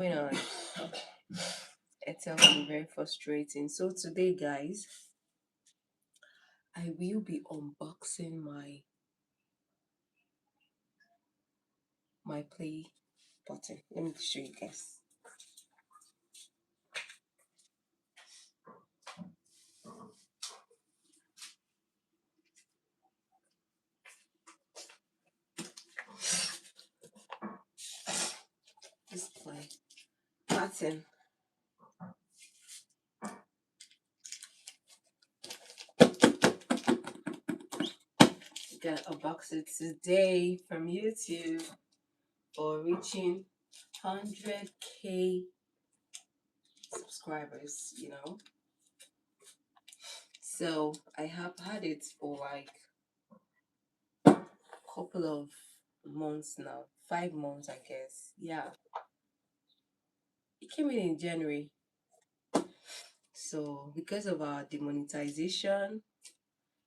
Going on. It's very frustrating. So today, guys, I will be unboxing my play button. Let me show you guys. This play button. Gonna unbox it today from YouTube for reaching 100K subscribers. So I have had it for like a couple of months now, 5 months, I guess. Yeah, it came in January. So because of our demonetization,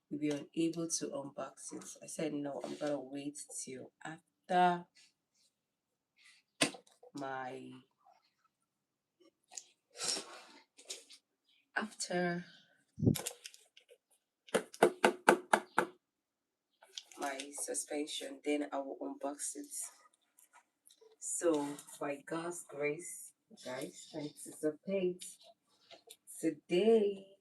we were unable to unbox it. I said no, I'm gonna wait till my after my suspension, then I will unbox it. So by God's grace, guys, anticipate today.